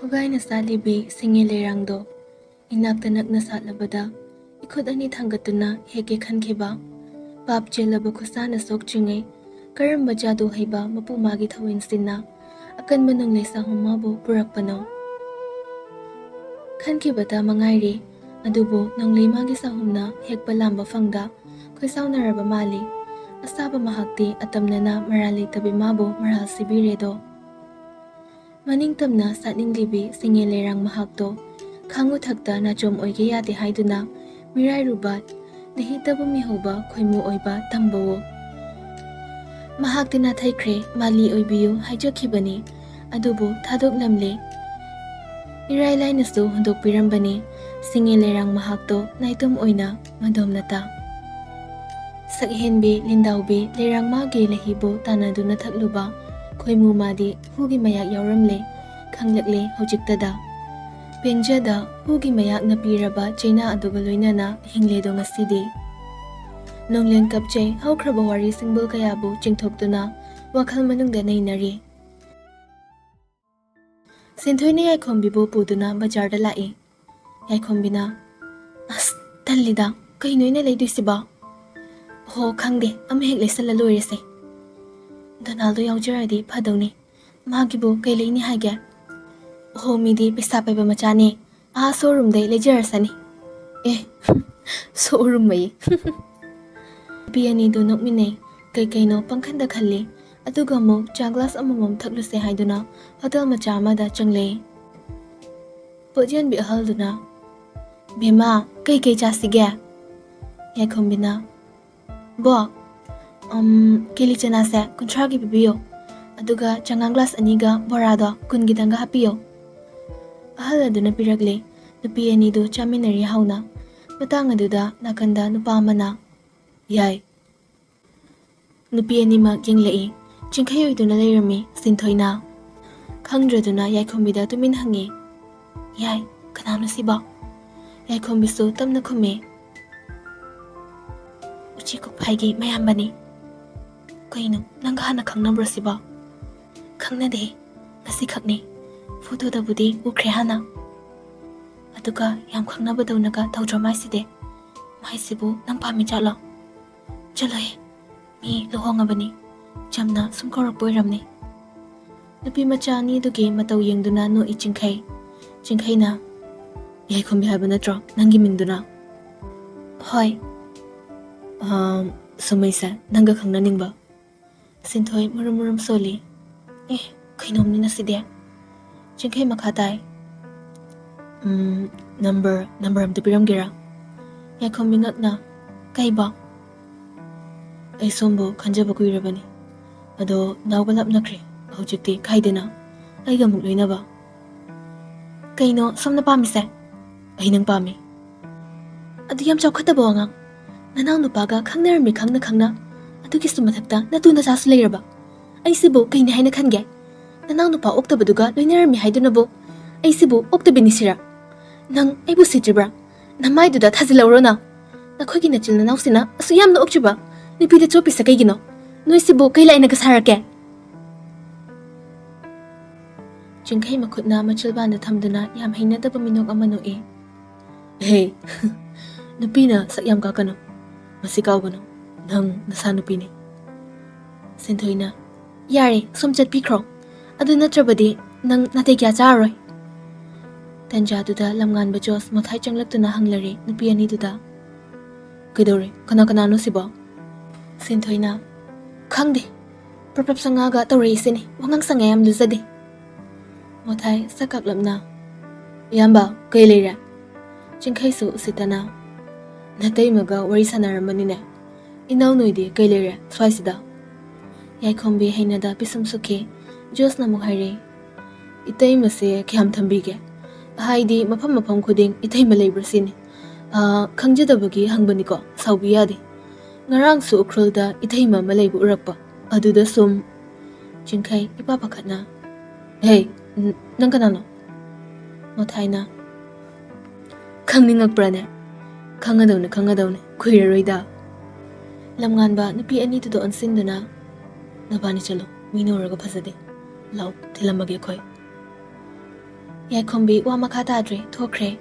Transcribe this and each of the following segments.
Hugaina salibi singi leirangdo inakta nakna satlabada ikhud ani thangatuna heke khankheba pap chelaba khusana sokchingai karamba jadu haiba mapu magi thawin sinna akan manung leisa humabu purakpano khankhebada mangairi adubo nanglei magi sahumna hekpa lamba fangda khoisaunaraba mali asaba mahakti atamnana marali tabi mabu maral sibiredo maningtamna satninglibi singe lerang mahakto khangu thakta nachom oige yade haiduna mirai rubat nahitabu mihoba khoimu oiba tambo mahaktina thaikre mali oibiyu haijakhibani adubu thadok lamle irai lainasu hundok pirambani singe lerang mahakto naitum oina madomnata sakhenbi lindaubi lerang magi lehibo tanaduna thakluba khoimu madi hugi mayak yauramle khanglakle hojiktada penjada hugi mayak na piraba chaina aduga loinana hingledo ngasidi nonglen kapchei haukraba wari singbol kayabu chingthoktuna wakhal manungda nainari sinthoine yaikhombibu puduna bajarda lai yaikhombina as tallida kainoina leiduisiba ho khangde amhek lesala loirese Donaldo yaujiradi phadawni magibu kaileini haige ho midi pesa paiba machane a showroom dai lejarasani showroom mai piani do nokmine kaino pangkhanda khalli aduga mo cha glass amamom thakluse haiduna hotel macha amada changle pojian bi halduna bema kai chasige yakhombina bo kili chana se kuntra gi bibiyo aduga changang glass aniga borado kungi danga hapiyo ahal aduna piragle nupi ani do chaminari hauna matang aduda nakanda nupa mana yai nupi ani ma jinglei chingkhayoi duna leirami sinthoina khangdraduna yaikhombida tumin hangi yai kanamna siba yaikhombisu tamna khume uchi ko phaigi mayambani kaino nang hana khangnabra siba khangnade ngasi khakni photo da budi ukhre hana aduka yam khangnaba dawnaga tawdramai side maisibu nang pami chala chaloi mi lohongabani jamna sumkorok poiramni nupi macha ni duge mataw yengduna no ichingkhaina yaikhombi haba natro nangi mingduna hoi sumaisa nanga khangna ningba Sinthoi murum soli kainomni naside chingkhai makhatai number am tupiram gira yakhombi ngakna kaiba ai sombo khanjaba kuirabani ado nawgalap nakre hojikti khaidena aiga mukloina ba kaino somna pamise ai nang pami adu yam chawkhata ba ngang nanang nupaga khangnar mi khangna adugi sumathakta natuna sasu leiraba aisibu kaini haina khange nanang nupa oktabaduga loinarami haidunabo aisibu oktabinisira nang aibu sitribra namaiduda thazilawrona nakhogi nachil nanausina asu yamna okchiba nipida chopisa kaigino noisibu kailaina kasarake chingkhai makhutna machilbanda thamduna yam hainadaba minok amano hey nupina sakyam kakano masikawgano nang nasa nupini Sinthoina yare somchat pikro adu natrabadi nang natay kya charoi tanja duda lamngan ba jos mathai changlaktuna hanglari nupi ani duda kidore kana no siba Sinthoina khangde prapap sanga ga tawre isini wangang sanga yam luzade mathai sakaklamna yamba kailera chingkhai su sitana natai maga wari sanaramani inaw noide kailera swaisida yaikhombi hainada pisum sukhe josna mukhaire itai mase khyam thambige haidi mafam khuding itai malai brasini khangjadabagi hangbani ko saubi yade ngarang su ukhrulda itai ma malai bu urakpa aduda sum chingkhai ipa pakhatna hey nang kanano mothaina khangningak prane khangadawne khuiraroida lamnganba nupi ani tudo ansinduna nabani chalo minoraga phasade lau thilamage khoi Yaikhombi wa makha tadre thokre.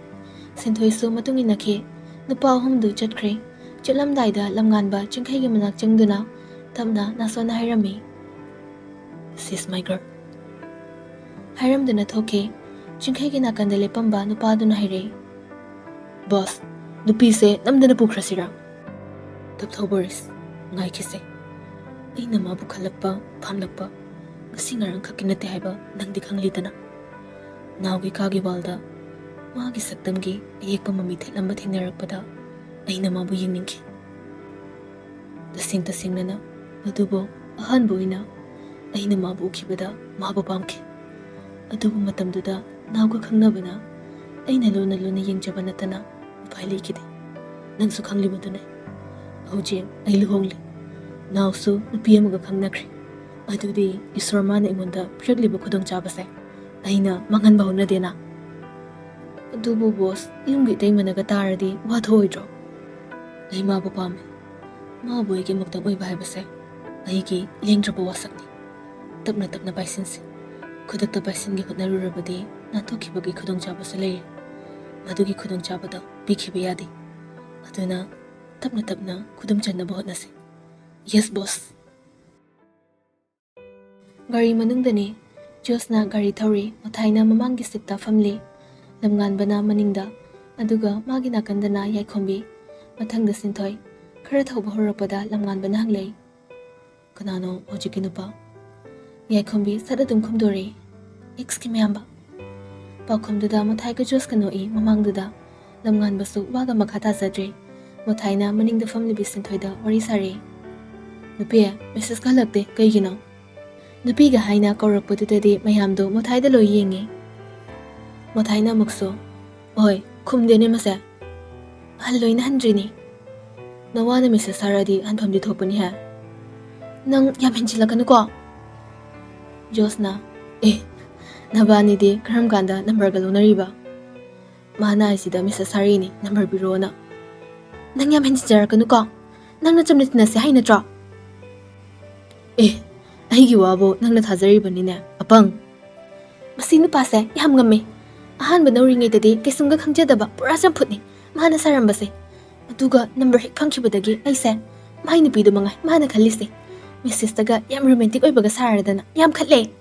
Sinthoi matung inakhe. Nupa ahumdu chatkre. Chutlamdaida lamnganba chingkhaigi manak changduna tamna nasona hairami. Sis my girl. Hairamduna thoke. Chingkhaigi nakanda lepamba nupaduna haire. Boss, nupi se namdana pukhrasira. Boris, ngai kise. Aina mabu khalakpa, phamlakpa. Ngasi ngarang khakinate haiba nangdi khanglidana. Naugi kagi walda. Magi saktamgi ayekpa mami thelamba thengnarakpada aina mabu yingningi. Tasing-tasingnana adubo ahanbo ina aina mabu ukhibada mabu pamke. Adubo matamduda nauga khangnabana aina lona yengjaba natana upai leikide. Nangsu khanglibadune. Hojeng ai luhongli. Nausu nupi amaga khangnakri. Adudi Iswarmana imonda piragliba khudongchabase aina manganba honadena. Adubo boss yumgi taimanaga taradi wathoidro. Ai mabu pame. Mabu aigi muktang oiba haibase aigi lengdraba wasakni. Tapna paisinsi. Khudakta paisingi hotnarurabadi nathokibagi khudongchabase leire. Madugi khudongchabada pikhiba yadi. Aduna tapna khudumchanaba hotnase. Yes boss. Gari manungdani Josna gari thauri Mothaina mamangi sitta famli lamnganbana maningda aduga magi nakandana Yaikhombi mathangda Sinthoi khara thauba horapada lamnganbana hanglei kanano hojiki nupa Yaikhombi sadadum khumdori exki mayamba pakhumduda Mothaiga Jos kanoi mamangduda lamnganbasu waga makhata zadre Mothaina maningda famli bi Sinthoida wari sare nupi Mrs. Kalakde kaigino Nupiga haina kaurakpadudadi mayamdo Mothaida loi yengi. Mothaina mukso, oi, khumdene mase. Halloina handrini. Nawana Mrs. Saradi hanpamdi thopani ha. Nang yam hinchilakanu ko. Josna, nabani di karam ganda number galunariba. Mana isida Mrs. Sarini number birona. Nang yam hinchilarakanu ko. Nang nachamnitina se haina tra. Aigi wabo nang nathazaribanine apang masi nupase yam ngame ahanba nauringaidadi kaisumga khangjadaba pura champutni mana sarambase aduga number hek phangkhibadagi aise mai nupidu mangai mana khallise message taga yam romantic oibaga saradana yam khatle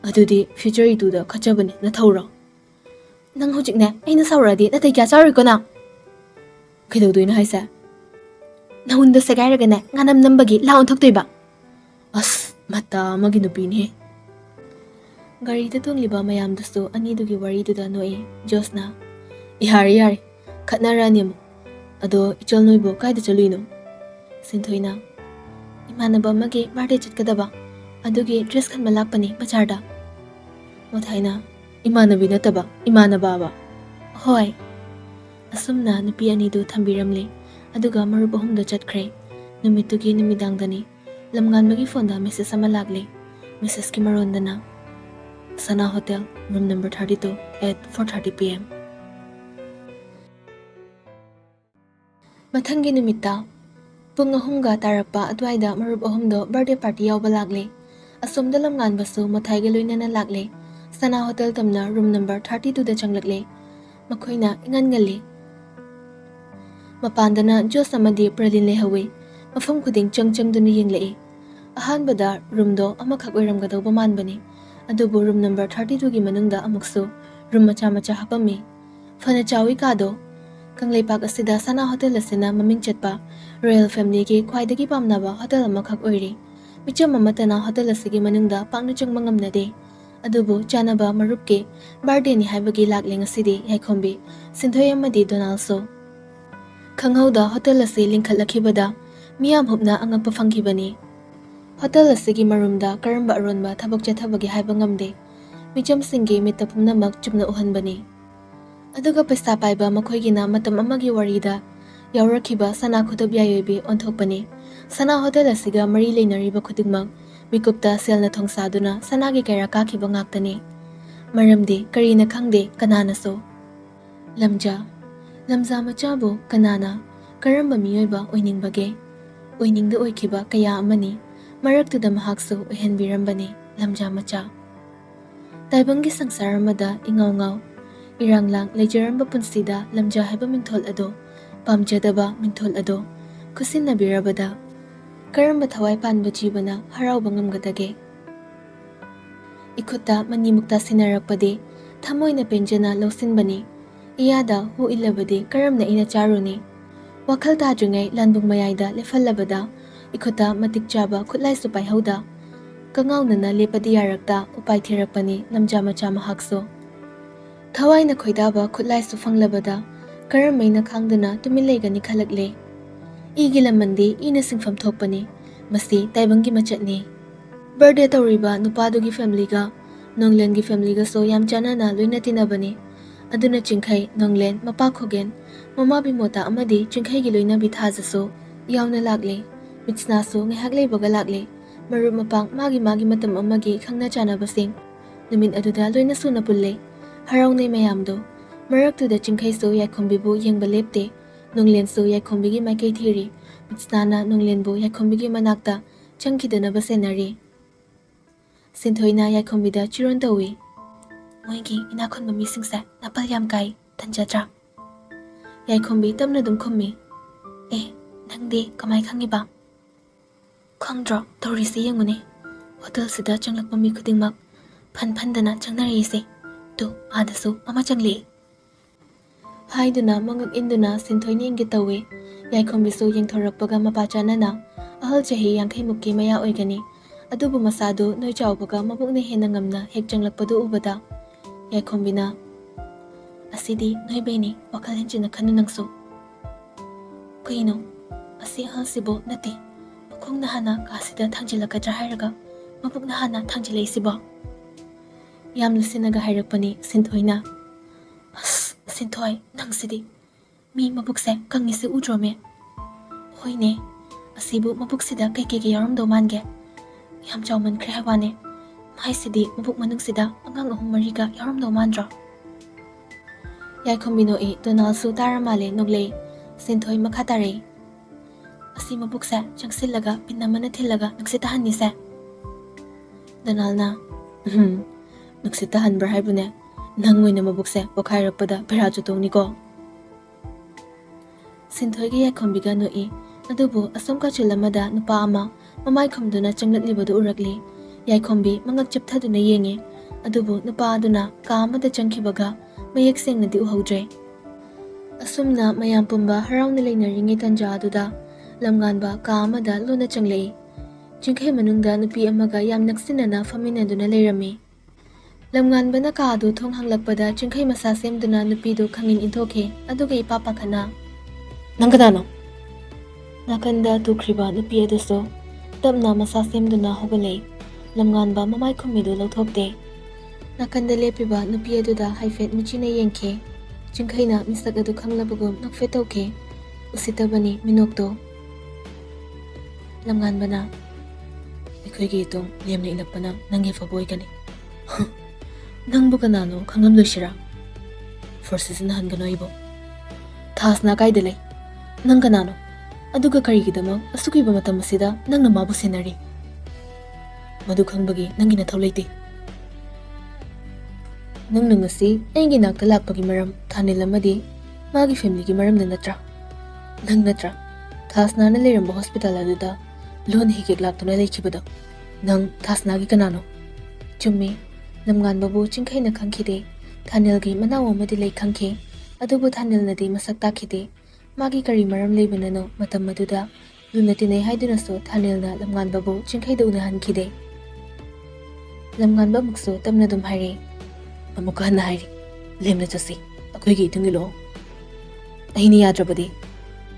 adudi future ituda khachabane na thawra nang hojikne aina sauradi natai kya chauri kona kaidodoina haise nahunda segairagane nganam nambagi laun thoktoiba as Mata magi nupini. Gari ta tungliba mayamdasu anidugi wariduda noi Josna. Yari. Khatnarani mo. Ado ichol noibo kaida chaluino. Sinthoina. Imanaba magi birthday chatkadaba. Adugi dress khan malakpani bacharda. Mothaina. Imanabi nataba. Imanaba. Hoi. Asumna nupi anidu thambiramle. Aduga marubahumda chatkre. Numitugi numidangdani. Lamnganbagi phone da message ama lagle. Message ki marondana Sana Hotel room number 32 at 4:30 PM. Mathangi numita pung ahumga tarakpa adwaida marub ahumdo birthday party yawba lagle. Asumda lamnganbasu Mothaiga loinana lagle. Sana Hotel tamna room number 32 da changlakle. Makhoina ingangali. Mapandana Jos amadi pralin lehawi. Mafam khuding changduna yenglei. Ahanbada room do amakhak oiramgadawba manbani. Adubu room number 32 gi manungda amuksu room macha hapami. Fana chawi kado Kanglaipak asida Sana Hotel asina maming chatpa Royal Family ki khwaidagi pamnaba hotel amakhak oiri. Micham mamatana hotel asigi manungda pangna changmangamnade. Adubu chanaba marupke birthday ni haibagi lakling asidi Yaikhombi Sinthoi amadi Donaldso. Kanghauda hotel asi lingkhatlakibada miyam hupna angakpa fanghibani. Hotel asigi marumda karamba aronba thabak chathabagi haiba ngamde. Micham singi mitta pumnamak chumna uhanbani. Aduga paisa paiba makhoigina matam amagi warida yaurakhiba Sana khudab yayoibi onthokpani. Sana hotel asiga mari leinariba khudingmak mikupta selna thongsaduna Sanagi kaira kakhiba ngaktani. Maramdi karina khangde kanana so. Lamja machabu kanana karamba miyoiba oiningbage. Oiningda oikhiba kaya amani. Maraktuda mahaksu oihenbirambani lamja macha. Taibangi sangsaramada ingaw Iranglang leijaramba punsida lamja haiba mingthol ado pamjadaba mingthol ado kusinnabirabada karamba thawai panba jibana harauba ngamgadage. Ikuta manimukta sinarakpade thamoina penjana lausinbani iyada hu illabade karamna ina charuni wakhal tadringai lanbung mayaida lefallabada ikuta matik chaba khutlai supai hauda kangaunana lepadi yarakta upai thirakpani lamja macha mahakso Thawaina khoidaba khutlai su fanglabada karamaina khangduna tumilaigani khalakle igilamandi ina singfam thokpani masi taibangi machatni birthday tawriba nupadugi family ga Nonglen gi family ga so yam chanana loina tinabani aduna chingkhai Nonglen mapa khogen mama bimota amadi chingkhai gi loina bithaja so yauna lakle mitsna so ngehaklei baga lakle maru mapang magi matam amagi khangna chana basing numin aduda loina suna pulle haraunei mayamdo maraktuda chingkhai so yakhombibu yengba lepte Nonglen so yakhombigi maikai thiri mitsna Nonglen bu yakhombigi manakta changkidana basenari Sinthoina yakhombida chiron tawi moigi inakhonba misingsa napal yam kai tanjatra Yakhombi tamna dum khommi nangde kamai khangiba khangdro tawrisi yengmune hotel sida changlakpa mi khudingmak phandana changnari se tu adasu ama changli haiduna mangak induna sinthoina ingi tawi Yakhombi so yengthorakpaga mapachanana ahal chahi yangkhai mukki maya oigani adubu masado noi chawbaga mabukne hena ngamna hek changlakpadu ubada Yakhombina asidi noi beni wakal henjina khanu nangso kaino asi halsibo nati khongna hana kasida thangjilakadra hairaga mabukna hana thangjilei sibo yamlu sinaga hairakpani sinthoina sinthoi nangsidi mi mabukse kangise udrome hoine asibu mabuksida kai yaramdo mange yam chawman khre hawane mai sidi mabuk manungsida angang ahum mariga yaramdo mandra Yakhombino Donald su taramale nogle sinthoi makhatare asi mabuksa changsillaga pinnamana thillaga naksitahanni se Donaldna naksitahan brahaibune nangoina mabukse wakhairakpada bherachu tongni Sinthoi gi Yakhombiga adubu asomka chilamada nupa ama mamai khomduna changlaklibodu urakli Yakhombi mangak chapthaduna yenge adubu nupa aduna ka amada changkhibaga mayek sengnadi uhaudre asumna mayam pumba harauna leinaringi tanja aduda lamganba ka amada luna changlei chingkhai manungda nupi amaga yam naksinana faminaduna leirami lamganbana ka adu thong hanglakpada chingkhai masa semduna nupidu khangin intokhe aduga ipapa khana nangkadano Nakanda tukriba nupi aduso tapna masa semduna hogalei lamganba mamai khummidu lauthokte Nakanda lepiba nupi aduda haifet muchina yengkhe chingkhaina misak adu khanglabagum nakfe tawkhe usitabani minokto lamganbana ekhoigi itong lemna ilapana nangi faboi kani nangbu kanano khangam loishira forces na hangano ibo thasna kaidele nang kanano aduga karigidama asukiba matam asida nangna mabu senari madu khangbagi nangina thawleite nangna ngasi aigi nakta lakpagi maram thanil amadi magi family gi maram natra nang natra thasna na leramba hospital aduda lon higek laktuna leikhibada nang thasna gi kanano chummi lamgan babu chingkhaina khangkhide thanil gi manaw amadi lei khangkhe adubu thanil nadi masak takhide magi kari maram leibanano matam maduda lunatine haiduna so thanilna lamgan babu chingkhaida una hankhide lamgan babukso tamna dum haire amuka na haire lemna chasi akhoi gi tungilo aini yadrabadi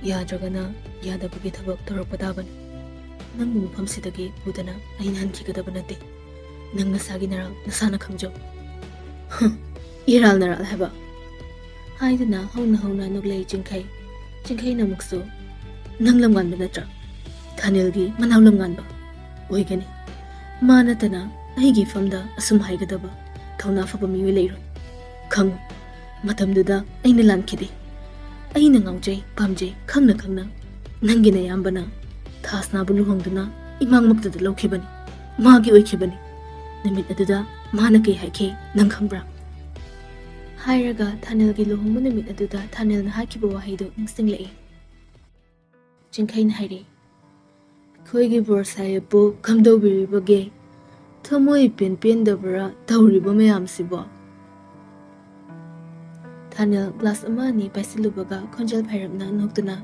yadragana yadabagi thabak torakpadaban nang mufam sidagi budana aina hankhigada banate nang nasagi naral nasana khamjo iral naral haba haiduna hauna nuglei chingkhai chingkhaina mukso nang lamgan banatra thanilgi manaw lamgan ba oigani manatana aigi famda asum haigadaba thona faba miwi leiro khang matamduda aina lankhide aina ngaujai pamjai khangna nangina yambana thasna bulu hongduna imang maktada laukhibani magi oikhibani namit aduda mana kai haike nang khambra ꯍꯥꯏꯔꯒ ꯊꯥꯅꯦꯜꯒꯤ ꯂꯨꯍꯣꯡꯕ ꯅꯨꯃꯤꯠ ꯑꯗꯨꯗ ꯊꯥꯅꯦꯜꯅ ꯍꯥꯏꯈꯤꯕ ꯋꯥꯍꯩꯗꯨ ꯅꯤꯡꯁꯤꯡꯂꯛꯏ꯫ ꯆꯤꯡꯈꯩꯅ ꯍꯥꯏꯔꯛꯏ, "ꯑꯩꯈꯣꯏꯒꯤ ꯕꯣꯔꯁꯥꯏꯕꯨ ꯀꯝꯗꯧꯕꯤꯔꯤꯕꯒꯦ? ꯊꯃꯣꯏ ꯄꯦꯟꯗꯕ꯭ꯔꯥ ꯇꯧꯔꯤꯕ ꯃꯌꯥꯝꯁꯤꯕꯣ?" ꯊꯥꯅꯦꯜ glass ꯑꯃ ꯑꯅꯤ ꯄꯥꯏꯁꯤꯜꯂꯨꯕꯒ ꯈꯣꯟꯖꯦꯜ ꯐꯩꯔꯞꯅ ꯅꯣꯛꯇꯨꯅ,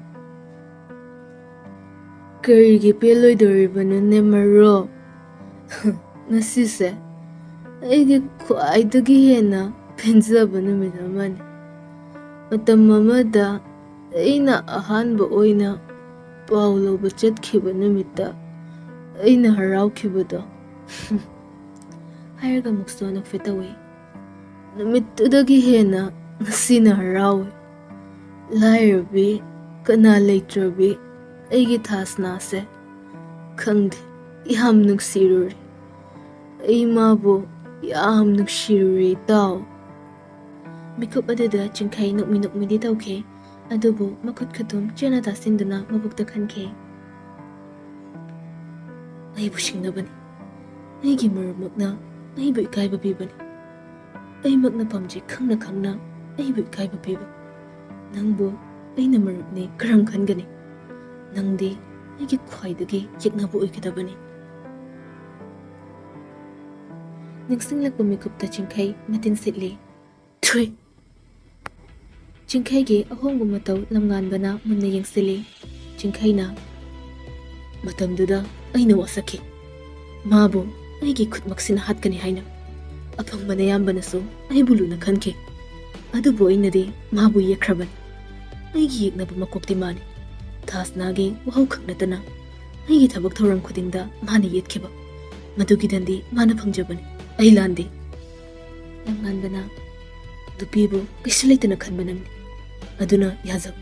"ꯀꯔꯤꯒꯤ ꯄꯦꯜꯂꯣꯏꯗꯧꯔꯤꯕꯅꯣꯅꯦ ꯃꯔꯣ? ꯉꯁꯤꯁꯦ ꯑꯩꯒꯤ ꯈ꯭ꯋꯥꯏꯗꯒꯤ ꯍꯦꯟꯅ ꯄꯦꯟꯖꯕ ꯅꯨꯃꯤꯠ ꯑꯃꯅꯤ꯫ ꯃꯇꯝ ꯑꯃꯗ ꯑꯩꯅ ꯑꯍꯥꯟꯕ ꯑꯣꯏꯅ ꯄꯥꯎ ꯂꯧꯕ ꯆꯠꯈꯤꯕ ꯅꯨꯃꯤꯠꯇ ꯑꯩꯅ ꯍꯔꯥꯎꯈꯤꯕꯗꯣ." ꯍꯥꯏꯔꯒ ꯑꯃꯨꯛꯁꯨ ꯅꯣꯛꯐꯦꯠ ꯇꯧꯏ꯫ "ꯅꯨꯃꯤꯠꯇꯨꯗꯒꯤ ꯍꯦꯟꯅ ꯉꯁꯤꯅ ꯍꯔꯥꯎꯏ꯫ ꯂꯥꯏꯔꯕꯤ, ꯀꯅꯥ ꯂꯩꯇ꯭ꯔꯕꯤ ꯑꯩꯒꯤ ꯊꯥꯁꯅꯥꯁꯦ ꯈꯪꯗꯦ ꯌꯥꯝ ꯅꯨꯡꯁꯤꯔꯨꯔꯦ꯫ ꯑꯩ ꯃꯥꯕꯨ ꯌꯥꯝ ꯅꯨꯡꯁꯤꯔꯨꯔꯦ ꯏꯇꯥꯎ." ꯃꯤꯀꯨꯞ ꯑꯗꯨꯗ ꯆꯤꯡꯈꯩ ꯅꯣꯛꯃꯤ ꯇꯧꯈꯤ, ꯑꯗꯨꯕꯨ ꯃꯈꯨꯠ ꯈꯨꯠꯇꯨꯝ ꯆꯦꯠꯅ ꯇꯥꯁꯤꯟꯗꯨꯅ ꯃꯕꯨꯛꯇ ꯈꯟꯈꯤ, "ꯑꯩꯕꯨ ꯁꯤꯡꯅꯕꯅꯤ, ꯑꯩꯒꯤ ꯃꯔꯨꯞꯃꯛꯅ ꯑꯩꯕꯨ ꯏꯀꯥꯏꯕ ꯄꯤꯕꯅꯤ꯫ ꯑꯩꯃꯛꯅ ꯄꯥꯝꯖꯩ ꯈꯪꯅ ꯈꯪꯅ ꯑꯩꯕꯨ ꯏꯀꯥꯏꯕ ꯄꯤꯕ ꯅꯪꯕꯨ ꯑꯩꯅ ꯃꯔꯨꯞꯅꯤ ꯀꯔꯝ ꯈꯟꯒꯅꯤ? ꯅꯪꯗꯤ ꯑꯩꯒꯤ ꯈ꯭ꯋꯥꯏꯗꯒꯤ ꯌꯦꯛꯅꯕ ꯑꯣꯏꯒꯗꯕꯅꯤ." ꯅꯤꯡꯁꯤꯡꯂꯛꯄ ꯃꯤꯀꯨꯞꯇ ꯆꯤꯡꯈꯩ ꯃꯇꯤꯟ ꯁꯤꯠꯂꯤ꯫ "ꯊꯨꯏ!" ꯆꯤꯡꯈꯩꯒꯤ ꯑꯍꯣꯡꯕ ꯃꯇꯧ ꯂꯝꯉꯥꯟꯕꯅ ꯃꯨꯟꯅ ꯌꯦꯡꯁꯤꯜꯂꯤ꯫ ꯆꯤꯡꯈꯩꯅ, "ꯃꯇꯝꯗꯨꯗ ꯑꯩꯅ ꯋꯥꯁꯛꯈꯤ, ꯃꯥꯕꯨ ꯑꯩꯒꯤ ꯈꯨꯠꯃꯛꯁꯤꯅ ꯍꯥꯠꯀꯅꯤ ꯍꯥꯏꯅ꯫ ꯑꯐꯪꯕ ꯑꯌꯥꯝꯕꯅꯁꯨ ꯑꯩꯕꯨ ꯂꯨꯅ ꯈꯟꯈꯤ, ꯑꯗꯨꯕꯨ ꯑꯩꯅꯗꯤ ꯃꯥꯕꯨ ꯌꯦꯛꯈ꯭ꯔꯕꯅꯤ꯫ ꯑꯩꯒꯤ ꯌꯦꯛꯅꯕ ꯃꯀꯣꯛꯇꯤ ꯃꯥꯅꯤ꯫ ꯊꯥꯁꯅꯥꯒꯤ ꯋꯥꯍꯧ ꯈꯛ ꯅꯠꯇꯅ ꯑꯩꯒꯤ ꯊꯕꯛ ꯊꯧꯔꯝ ꯈꯨꯗꯤꯡꯗ ꯃꯥꯅ ꯌꯦꯠꯈꯤꯕ, ꯃꯗꯨꯒꯤꯗꯟꯗꯤ ꯃꯥꯅ ꯐꯪꯖꯕꯅꯤ, ꯑꯩ ꯂꯥꯟꯗꯦ." ꯂꯝꯉꯥꯟꯕꯅ, "ꯅꯨꯄꯤꯕꯨ ꯀꯩꯁꯨ ꯂꯩꯇꯅ ꯈꯟꯕ ꯅꯪꯅꯤ, ꯑꯗꯨꯅ ꯌꯥꯖꯧ꯫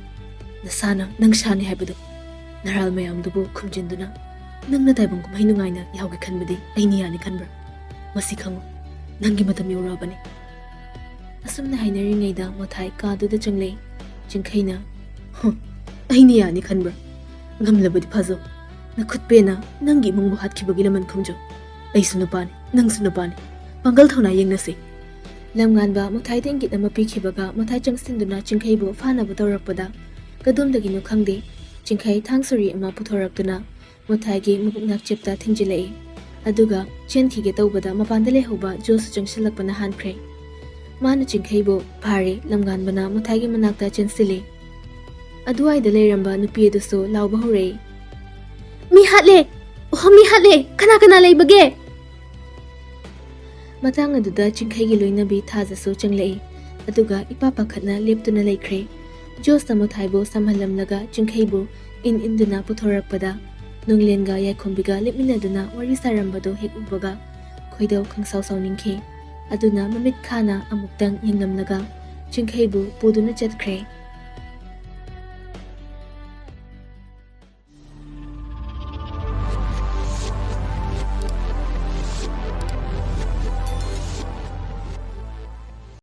ꯅꯁꯥꯅ ꯅꯪ ꯁꯥꯅꯤ ꯍꯥꯏꯕꯗꯨ ꯅꯔꯥꯜ ꯃꯌꯥꯝꯗꯨꯕꯨ ꯈꯨꯝꯖꯤꯟꯗꯨꯅ ꯅꯪꯅ ꯇꯥꯏꯕꯪ ꯀꯨꯝꯍꯩ ꯅꯨꯡꯉꯥꯏꯅ ꯌꯥꯎꯒꯦ ꯈꯟꯕꯗꯤ ꯑꯩꯅ ꯌꯥꯅꯤ ꯈꯟꯕ꯭ꯔꯥ? ꯃꯁꯤ ꯈꯪꯉꯨ, ꯅꯪꯒꯤ ꯃꯇꯝ ꯌꯧꯔꯛꯑꯕꯅꯤ." ꯑꯁꯨꯝꯅ ꯍꯥꯏꯅꯔꯤꯉꯩꯗ ꯃꯣꯊꯥꯏ ꯀꯥꯗꯨꯗ ꯆꯪꯂꯛꯏ꯫ ꯆꯤꯡꯈꯩꯅ, "ꯑꯩꯅ ꯌꯥꯅꯤ ꯈꯟꯕ꯭ꯔꯥ? ꯉꯝꯂꯕꯗꯤ ꯐꯖꯧ, ꯅꯈꯨꯠ ꯄꯦꯟꯅ ꯅꯪꯒꯤ ꯏꯃꯨꯡꯕꯨ ꯍꯥꯠꯈꯤꯕꯒꯤ ꯂꯃꯟ ꯈꯨꯝꯖꯧ꯫ ꯑꯩꯁꯨ ꯅꯨꯄꯥꯅꯤ, ꯅꯪꯁꯨ ꯅꯨꯄꯥꯅꯤ, ꯄꯥꯡꯒꯜ ꯊꯧꯅꯥ ꯌꯦꯡꯅꯁꯤ." ꯂꯝꯉꯥꯟꯕ ꯃꯣꯊꯥꯏꯗ ꯏꯪꯒꯤꯠ ꯑꯃ ꯄꯤꯈꯤꯕꯒ ꯃꯣꯊꯥꯏ ꯆꯪꯁꯤꯟꯗꯨꯅ ꯆꯤꯡꯈꯩꯕꯨ ꯐꯥꯅꯕ ꯇꯧꯔꯛꯄꯗ ꯀꯗꯣꯝꯗꯒꯤꯅꯣ ꯈꯪꯗꯦ ꯆꯤꯡꯈꯩ ꯊꯥꯡ ꯁꯣꯔꯤ ꯑꯃ ꯄꯨꯊꯣꯔꯛꯇꯨꯅ ꯃꯣꯊꯥꯏꯒꯤ ꯃꯕꯨꯛ ꯅꯥꯛꯆꯦꯞꯇ ꯊꯤꯡꯖꯤꯜꯂꯛꯏ꯫ ꯑꯗꯨꯒ ꯆꯦꯟꯈꯤꯒꯦ ꯇꯧꯕꯗ ꯃꯄꯥꯟꯗ ꯂꯩꯍꯧꯕ ꯖꯣꯁꯨ ꯆꯪꯁꯤꯜꯂꯛꯄꯅ ꯍꯥꯟꯈ꯭ꯔꯦ꯫ ꯃꯥꯅ ꯆꯤꯡꯈꯩꯕꯨ ꯐꯥꯔꯦ, ꯂꯝꯉꯥꯟꯕꯅ ꯃꯣꯊꯥꯏꯒꯤ ꯃꯅꯥꯛꯇ ꯆꯦꯟꯁꯤꯜꯂꯤ꯫ ꯑꯗꯨꯋꯥꯏꯗ ꯂꯩꯔꯝꯕ ꯅꯨꯄꯤ ꯑꯗꯨꯁꯨ ꯂꯥꯎꯕ ꯍꯧꯔꯛꯏ, "ꯃꯤ ꯍꯥꯠꯂꯦ! ꯑꯣ, ꯃꯤ ꯍꯥꯠꯂꯦ! ꯀꯅꯥ ꯀꯅꯥ ꯂꯩꯕꯒꯦ?" ꯃꯇꯥꯡ ꯑꯗꯨꯗ ꯆꯤꯡꯈꯩꯒꯤ ꯂꯣꯏꯅꯕꯤ ꯊꯥꯖꯁꯨ ꯆꯪꯂꯛꯏ, ꯑꯗꯨꯒ ꯏꯄꯥ ꯄꯥꯈꯠꯅ ꯂꯦꯞꯇꯨꯅ ꯂꯩꯈ꯭ꯔꯦ꯫ ꯖꯣꯁꯅ ꯃꯣꯊꯥꯏꯕꯨ ꯁꯝꯍꯜꯂꯝꯂꯒ ꯆꯤꯡꯈꯩꯕꯨ ꯏꯟꯗꯨꯅ ꯄꯨꯊꯣꯔꯛꯄꯗ ꯅꯨꯡꯂꯦꯟꯒ ꯌꯥꯏꯈꯣꯝꯕꯤꯒ ꯂꯦꯞꯃꯤꯟꯅꯗꯨꯅ ꯋꯥꯔꯤ ꯁꯥꯔꯝꯕꯗꯨ ꯍꯦꯛ ꯎꯕꯒ ꯈꯣꯏꯗꯧ ꯈꯪꯁꯥꯎ ꯁꯥꯎꯅꯤꯡꯈꯤ꯫ ꯑꯗꯨꯅ ꯃꯃꯤꯠ ꯈꯥꯅ ꯑꯃꯨꯛꯇꯪ ꯌꯦꯡꯂꯝꯂꯒ ꯆꯤꯡꯈꯩꯕꯨ ꯄꯨꯗꯨꯅ ꯆꯠꯈ꯭ꯔꯦ꯫